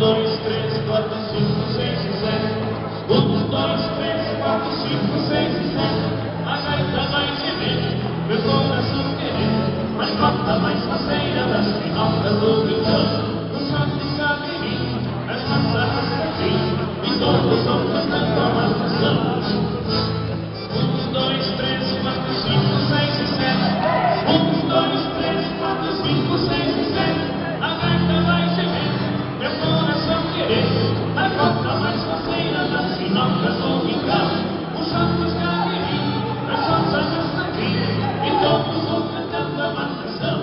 2, 3, 4, 5, 6 e 7. 1, 2, 3, 4, 5, 6 e 7. A gaita vai gemer, meu coração querer. Mas bota mais faceira das finaldas do Rio. O santo está vindo, as massas estão e todos estão cantando a maldição. 1, 2, 3, 4, 5, 6 e 7. 1, 2, 3, 4, 5, 6 e 7. A gaita vai gemer, meu coração querer. Mas bota mais faceira das finaldas do Rio. O santo está vindo, as massas estão e todos estão cantando a maldição.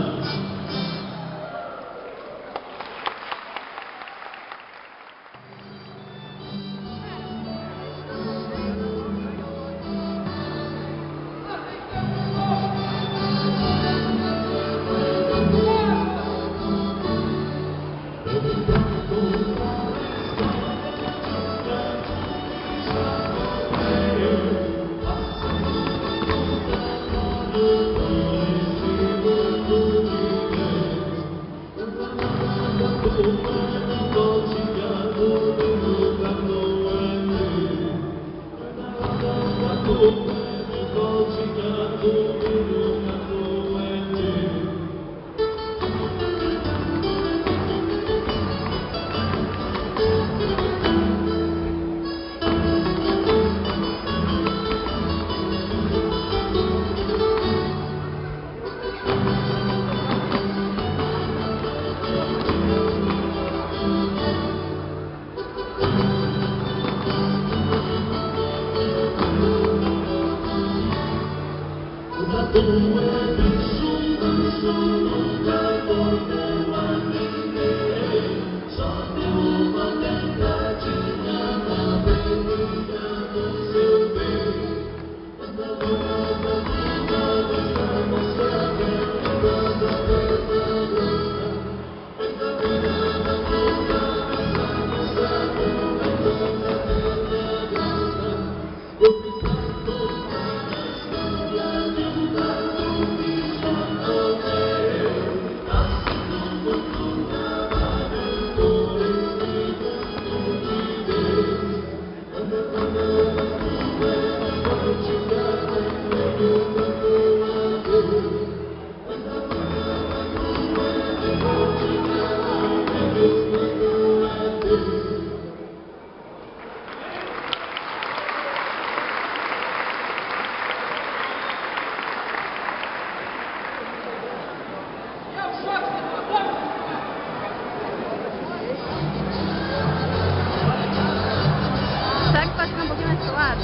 Será que pode ficar um pouquinho mais pro lado?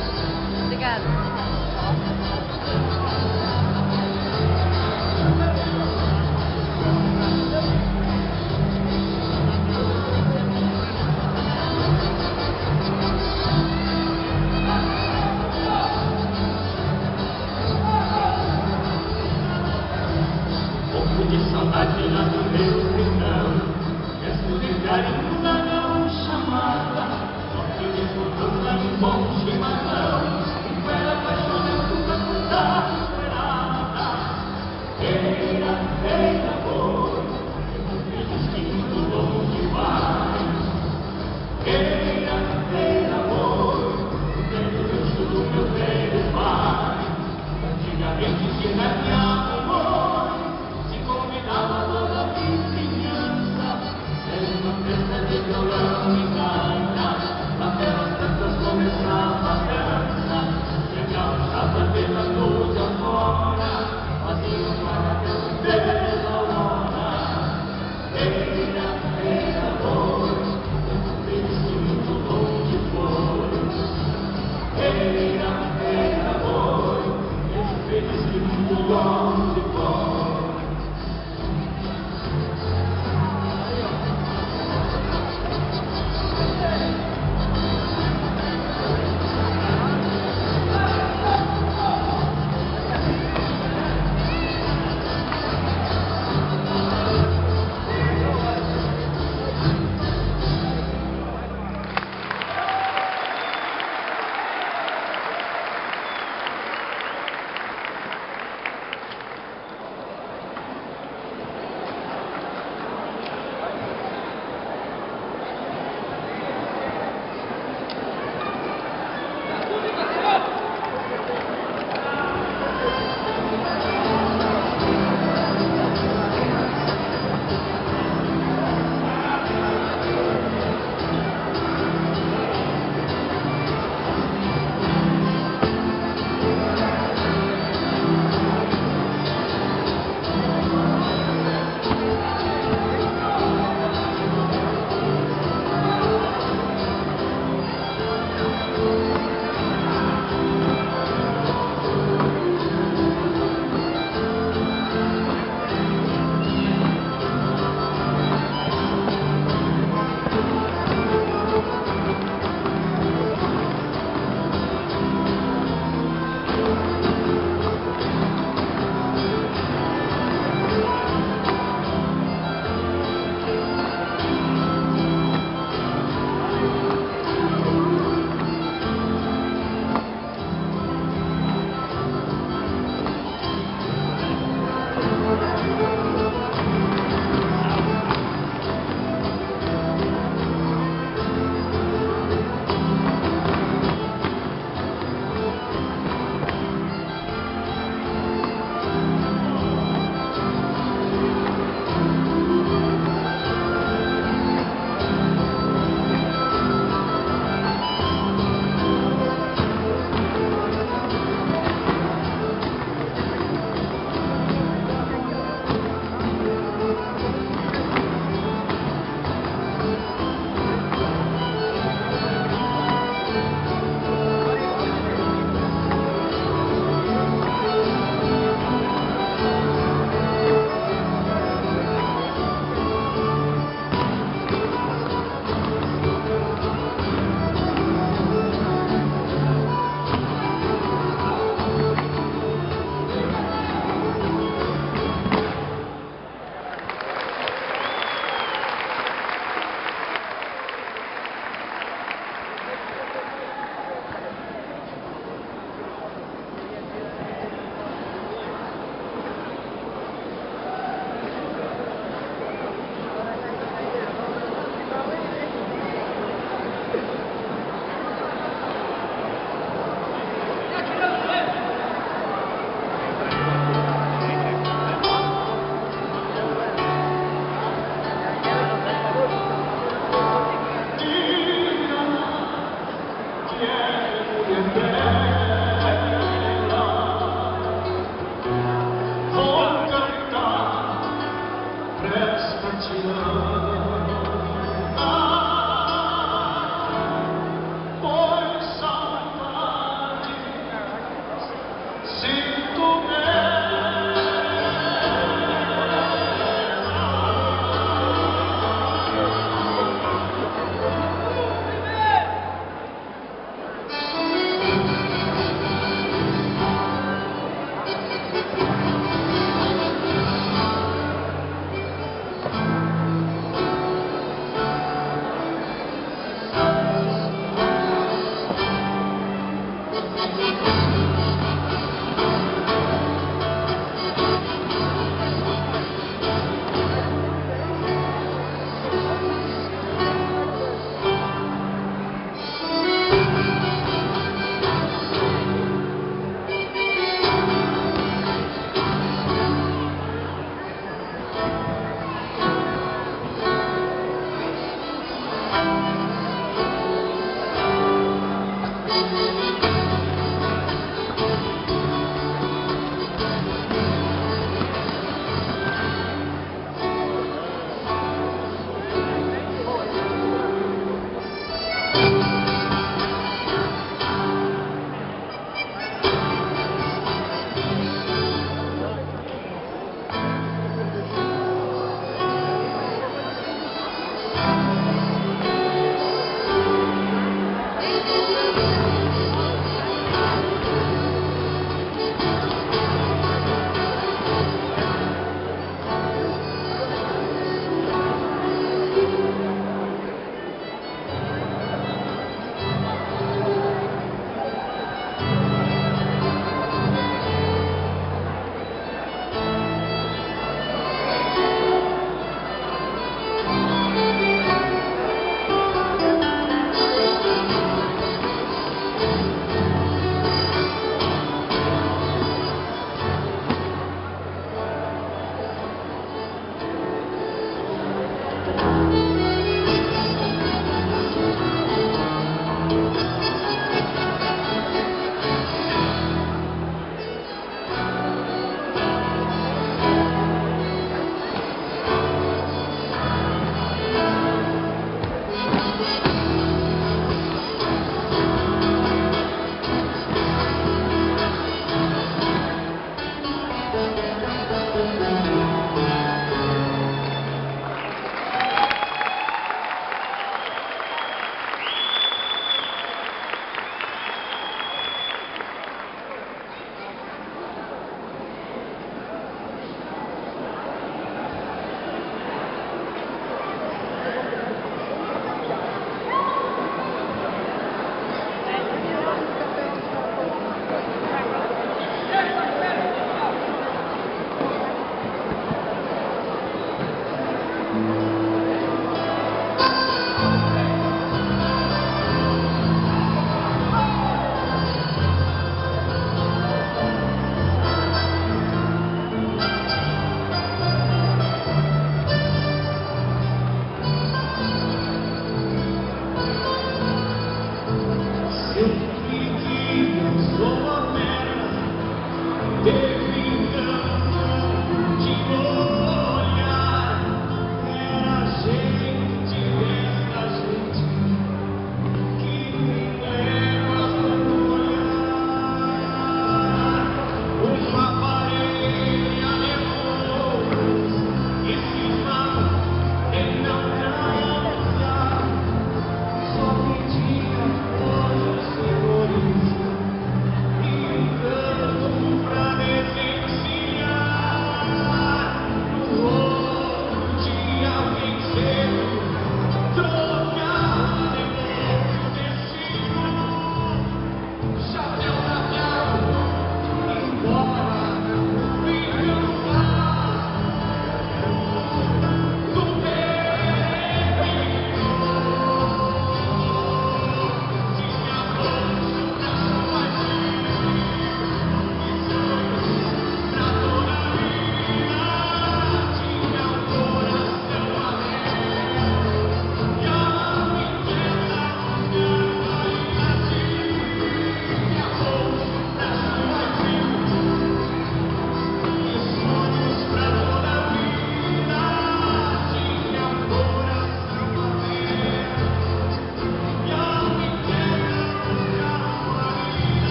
Obrigada. Pouco de saudade lá do meu perdão, resto de carinho da não chamada. Um bom chimarrão, espera apaixonando pra contar esperada. Eira, amor, diz que muito longe vai. Eira, amor, dentro do chão do meu velho pai. Antigamente se na minha amor, se convidava toda a vizinhança. Era uma festa de violão e gaita. Começava a dança, chegava chata pela luz afora, fazia um guarda pela hora. Eira, amor, eu feliz que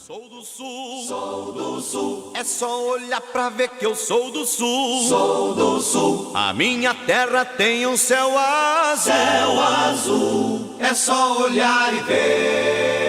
Sou do sul, sou do sul. É só olhar pra ver que eu sou do sul. Sou do sul. A minha terra tem um céu azul. Céu azul. É só olhar e ver.